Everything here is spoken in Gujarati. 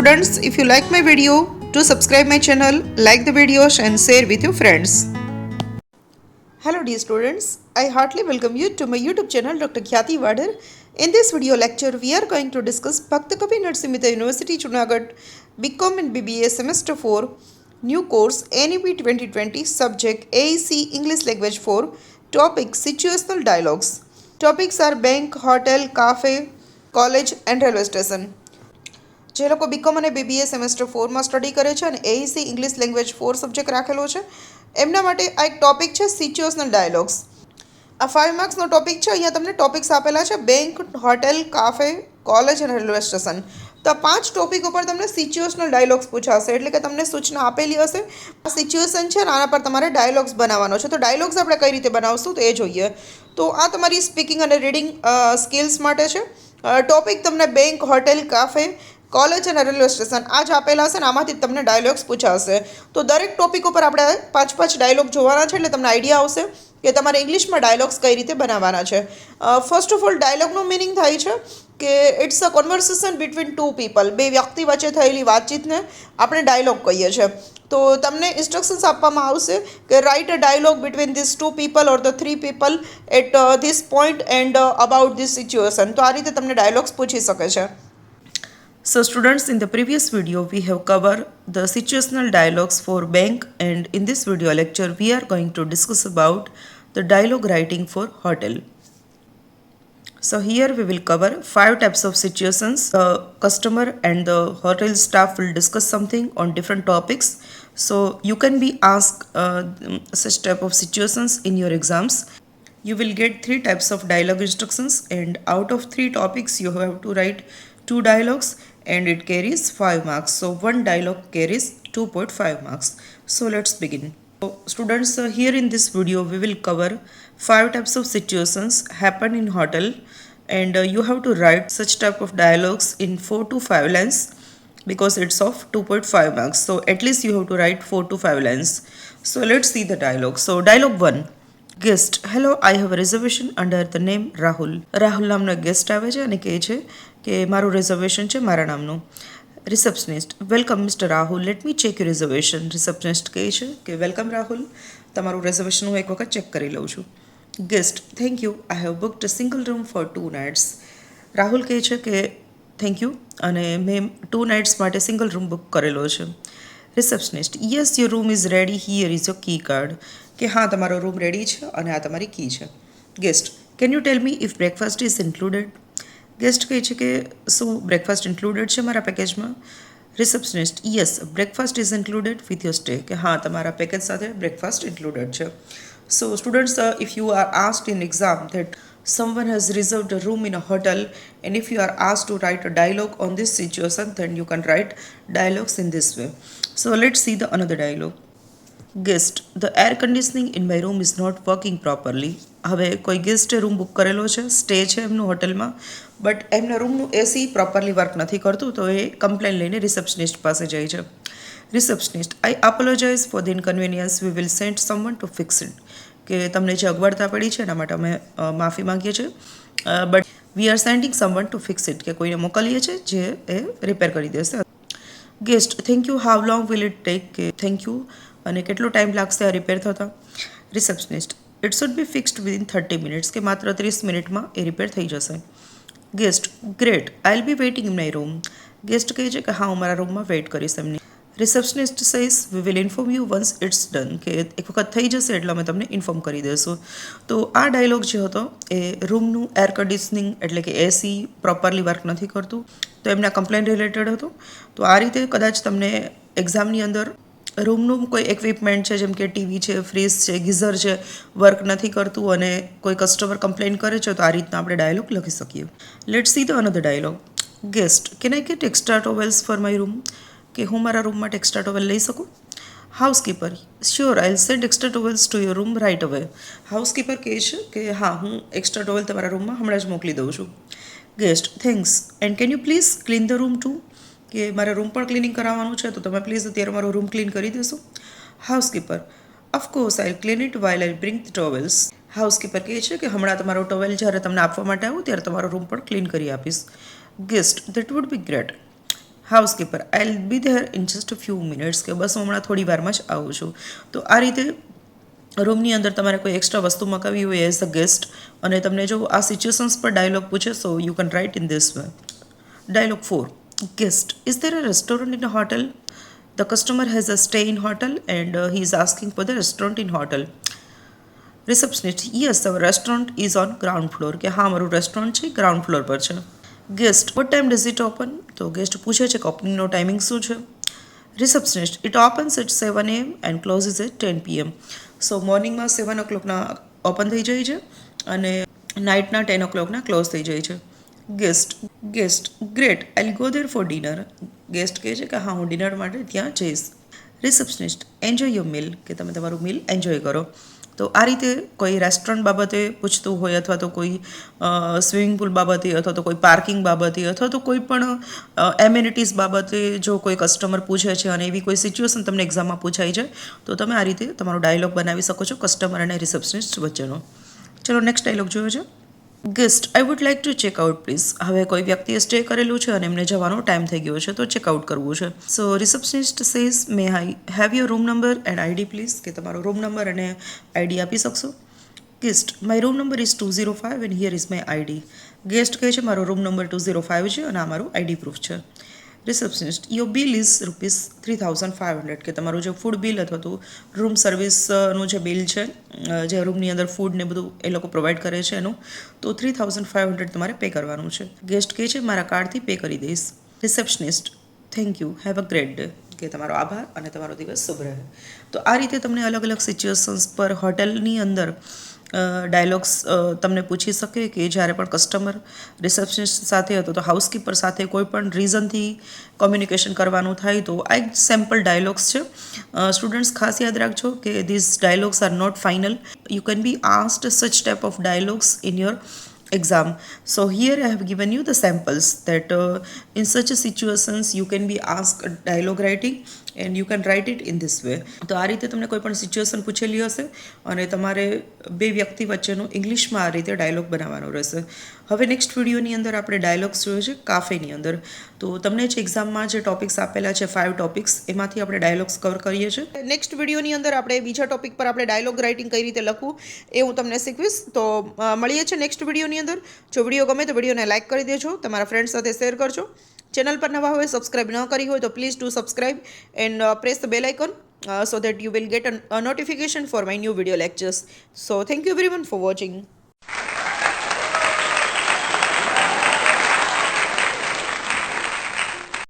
students, if you like my video, do subscribe my channel, like the videos and share with your friends. Hello dear students, I heartily welcome you to my YouTube channel Dr. Khyati Wadar. In this video lecture, we are going to discuss Bhakta Kavi Narsingh Mehta University Junagadh BCom and BBA Semester 4 New Course NEP 2020 Subject AEC English Language 4 Topic Situational Dialogues. Topics are bank, hotel, cafe, college and railway station. જે લોકો બીકોમ અને બીબીએ સેમેસ્ટર 4માં સ્ટડી કરે છે અને એઈસી ઇંગ્લિશ લેંગ્વેજ 4 સબ્જેક્ટ રાખેલો છે એમના માટે આ એક ટોપિક છે સિચ્યુએશનલ ડાયલોગ્સ. આ 5 માર્ક્સનો ટોપિક છે. અહીંયા તમને ટોપિક્સ આપેલા છે બેંક, હોટેલ, કાફે, કોલેજ અને રેલવે સ્ટેશન. તો આ 5 ટોપિક ઉપર તમને સિચ્યુએશનલ ડાયલોગ્સ પૂછાશે, એટલે કે તમને સૂચના આપેલી હશે. આ સિચ્યુએશન છે અને આના પર તમારે ડાયલોગ્સ બનાવવાનો છે. તો ડાયલોગ્સ આપણે કઈ રીતે બનાવશું તો એ જોઈએ. તો આ તમારી સ્પીકિંગ અને રીડિંગ સ્કિલ્સ માટે છે. ટોપિક તમને બેંક, હોટેલ, કાફે, કોલેજ અને રેલવે સ્ટેશન આ જ આપેલા હશે ને આમાંથી તમને ડાયલોગ્સ પૂછાશે. તો દરેક ટોપિક ઉપર આપણે 5 ડાયલોગ જોવાના છે, એટલે તમને આઈડિયા આવશે કે તમારે ઇંગ્લિશમાં ડાયલોગ્સ કઈ રીતે બનાવવાના છે. ફર્સ્ટ ઓફ ઓલ ડાયલોગનો મિનિંગ થાય છે કે it's a conversation between two people. બે વ્યક્તિ વચ્ચે થયેલી વાતચીતને આપણે ડાયલોગ કહીએ છીએ. તો તમને ઇન્સ્ટ્રક્શન્સ આપવામાં આવશે કે write a dialogue between this two people or the 3 people at this point and about this situation. તો આ રીતે તમને ડાયલોગ્સ પૂછી શકે છે. So students, in the previous video we have covered the situational dialogues for bank, and in this video lecture we are going to discuss about the dialogue writing for hotel. So here we will cover 5 types of situations. The customer and the hotel staff will discuss something on different topics. So you can be asked such type of situations in your exams. You will get 3 types of dialogue instructions, and out of 3 topics you have to write 2 dialogues and it carries 5 marks. So one dialogue carries 2.5 marks. So let's begin. So students, here in this video we will cover 5 types of situations happen in hotel, and you have to write such type of dialogues in 4 to 5 lines because it's of 2.5 marks. So at least you have to write 4 to 5 lines. So let's see the dialogue. So dialogue 1. Guest, hello, I have a reservation under the name Rahul. Rahul નામનો ગેસ્ટ આવે છે અને કહે છે કે મારું રિઝર્વેશન છે મારા નામનું. Receptionist, welcome mister Rahul, let me check your reservation. Receptionist કહે છે કે વેલકમ રાહુલ, તમારું રિઝર્વેશન હું એક વખત ચેક કરી લઉં છું. Guest, thank you, I have booked a single room for 2 nights. Rahul કહે છે કે થેન્ક યુ અને મેં 2 nights માટે સિંગલ રૂમ બુક કરેલો છે. Receptionist, yes your room is ready, here is your key card. કે હા, તમારો રૂમ રેડી છે અને આ તમારી કી છે. Guest, can you tell me if breakfast is included. Guest કહે છે કે શું બ્રેકફાસ્ટ ઇન્ક્લુડેડ છે મારા પેકેજમાં. Receptionist, yes, breakfast is included with your stay. કે હા, તમારા પેકેજ સાથે બ્રેકફાસ્ટ ઇન્ક્લુડેડ છે. So students, if you are asked in exam that someone has reserved a room in a hotel, and if you are asked to write a dialogue on this situation, then you can write dialogues in this way. So let's see the another dialogue. Guest, the air conditioning in my room is not working properly. હવે કોઈ ગેસ્ટે રૂમ બુક કરેલો છે, સ્ટે છે એમનું હોટલમાં, બટ એમના રૂમનું એસી પ્રોપરલી વર્ક નથી કરતું. તો એ કમ્પ્લેન લઈને રિસેપ્શનિસ્ટ પાસે જાય છે. Receptionist, I apologize for the inconvenience, we will send someone to fix it. કે તમને જે અગવડતા પડી છે એના માટે અમે માફી માંગીએ છીએ, but we are sending someone to fix it. કે કોઈને મોકલીએ છીએ જે એ રિપેર કરી દેશે. Guest, thank you, how long will it take. કે થેન્ક યુ અને કેટલો ટાઈમ લાગશે આ રિપેર થતાં. Receptionist, it should be fixed within 30 minutes. કે માત્ર 30 મિનિટમાં એ રિપેર થઈ જશે. Guest, great, I will be waiting in my room. Guest કહે છે કે હા, હું મારા રૂમમાં વેઇટ કરીશ એમની. Receptionist says we will inform you once it's done. કે એક વખત થઈ જશે એટલે અમે તમને ઇન્ફોર્મ કરી દઈશું. તો આ ડાયલોગ જે હતો એ રૂમનું એર કન્ડિશનિંગ એટલે કે એસી પ્રોપરલી વર્ક નથી કરતું, તો એમના કમ્પ્લેન રિલેટેડ હતું. તો આ રીતે કદાચ તમને એક્ઝામની અંદર રૂમનું કોઈ ઇક્વિપમેન્ટ છે જેમ કે ટીવી છે, ફ્રીજ છે, ગીઝર છે, વર્ક નથી કરતું અને કોઈ કસ્ટમર કમ્પ્લેન કરે છે, તો આ રીતના આપણે ડાયલોગ લખી શકીએ. Let's see the another dialogue. Guest, can I get extra towels for my room. કે હું મારા રૂમ માટે એક્સ્ટ્રા ટોવેલ લઈ શકું. Housekeeper, sure, I will send extra towels to your room right away. Housekeeper કહે છે કે હા, હું એક્સ્ટ્રા ટોવેલ તમારા રૂમમાં હમણાં જ મોકલી દઉં છું. Guest, thanks, and can you please clean the room too. કે મારે રૂમ પણ ક્લિનિંગ કરાવવાનું છે, તો તમે પ્લીઝ અત્યારે મારો રૂમ ક્લીન કરી દેશો. Housekeeper, of course I clean it while I bring the towels. Housekeeper કહે છે કે હમણાં તમારો ટોવેલ જ્યારે તમને આપવા માટે આવું ત્યારે તમારો રૂમ પણ ક્લીન કરી આપીશ. Guest, that would be great. Housekeeper I will be there in just a few minutes, કે બસ હું હમણાં થોડી વારમાં જ આવું છું. તો આ રીતે રૂમની અંદર તમારે કોઈ એક્સ્ટ્રા વસ્તુ મગાવી હોય એઝ અ ગેસ્ટ, અને તમને જો આ સિચ્યુએશન્સ પર ડાયલોગ પૂછે, so you can write in this way. Dialogue 4. Guest. Is there a restaurant in a hotel? The customer has a stay in hotel and he is asking for the restaurant in hotel. Receptionist. Yes, our restaurant is on ground floor. કે હા, મારું રેસ્ટોરન્ટ છે ગ્રાઉન્ડ ફ્લોર પર છે. Guest. What time does it open? તો ગેસ્ટ પૂછે છે કે ઓપનિંગનો ટાઈમિંગ શું છે. Receptionist. It opens at 7 AM and closes at 10 PM. So મોર્નિંગમાં 7 o'clockના ઓપન થઈ જાય છે અને નાઇટના 10 o'clockના ક્લોઝ થઈ જાય છે. Guest. Great, I will go there for dinner. Guest કહે છે કે હા, હું ડિનર માટે ત્યાં જઈશ. રિસેપ્શનિસ્ટ. એન્જોય યોર મીલ, કે તમે તમારું મીલ એન્જોય કરો. તો આ રીતે કોઈ રેસ્ટોરન્ટ બાબતે પૂછતું હોય, અથવા તો કોઈ સ્વિમિંગ પુલ બાબતે, અથવા તો કોઈ પાર્કિંગ બાબતે, અથવા તો કોઈ પણ એમ્યુનિટીઝ બાબતે જો કોઈ કસ્ટમર પૂછે છે અને એવી કોઈ સિચ્યુએશન તમને એક્ઝામમાં પૂછાઈ છે, તો તમે આ રીતે તમારો ડાયલોગ બનાવી શકો છો કસ્ટમર અને રિસેપ્શનિસ્ટ વચ્ચેનો. ચલો નેક્સ્ટ ડાયલોગ જોયો છે. Guest. I would like to check out please. હવે કોઈ વ્યક્તિએ સ્ટે કરેલું છે અને એમને જવાનો ટાઈમ થઈ ગયો છે, તો ચેકઆઉટ કરવું છે. So receptionist says, may I have your room number and ID please, કે તમારો રૂમ નંબર અને આઈડી આપી શકશો. Guest. My room number is 205 and here is my ID. Guest કહે છે મારો રૂમ નંબર 205 છે અને આ મારું આઈડી પ્રૂફ છે. રિસેપ્શનિસ્ટ. યોર બિલ ઇઝ ₹3,500, કે તમારું જે ફૂડ બિલ અથવા તો રૂમ સર્વિસનું જે બિલ છે, જે રૂમની અંદર ફૂડ ને બધું એ લોકો પ્રોવાઈડ કરે છે એનું, તો 3,500 તમારે પે કરવાનું છે. ગેસ્ટ કહે છે મારા કાર્ડથી પે કરી દઈશ. Receptionist. Thank you, have a great day, કે તમારો આભાર અને તમારો દિવસ શુભ રહે. તો આ રીતે તમને અલગ અલગ સિચ્યુએશન્સ પર હોટલની અંદર ડાયલોગ્સ તમને પૂછી શકે, કે જ્યારે પણ કસ્ટમર રિસેપ્શનિસ્ટ સાથે હતો તો હાઉસકીપર સાથે કોઈ પણ રીઝનથી કોમ્યુનિકેશન કરવાનું થાય, તો આ એક સેમ્પલ ડાયલોગ્સ છે. સ્ટુડન્ટ્સ ખાસ યાદ રાખજો કે these dialogues are not final. You can be asked such type of dialogues in your exam. So here I have given you the samples that in such a situations you can be asked a dialogue writing and you can write it in this way. તો આ રીતે તમને કોઈ પણ સિચ્યુએશન પૂછેલી હશે અને તમારે બે વ્યક્તિ વચ્ચેનું ઇંગ્લિશમાં આ રીતે ડાયલોગ બનાવવાનો રહેશે. હવે નેક્સ્ટ વિડીયોની અંદર આપણે ડાયલોગ્સ જોઈએ છે કાફેની અંદર. તો તમને જે એક્ઝામમાં જે ટોપિક્સ આપેલા છે 5 ટોપિક્સ, એમાંથી આપણે ડાયલોગ્સ કવર કરીએ છીએ. નેક્સ્ટ વિડીયોની અંદર આપણે બીજા ટોપિક પર આપણે ડાયલોગ રાઇટિંગ કઈ રીતે લખવું એ હું તમને શીખવીશ. તો મળીએ છીએ નેક્સ્ટ વિડીયોની અંદર. જો વિડીયો ગમે તો વિડીયોને લાઇક કરી દેજો, તમારા ફ્રેન્ડ સાથે શેર કરજો. ચેનલ પર નવા હોય, સબસ્ક્રાઇબ ન કરી હોય તો please do subscribe and press the bell icon so that you will get a notification for my new video lectures. So thank you everyone for watching.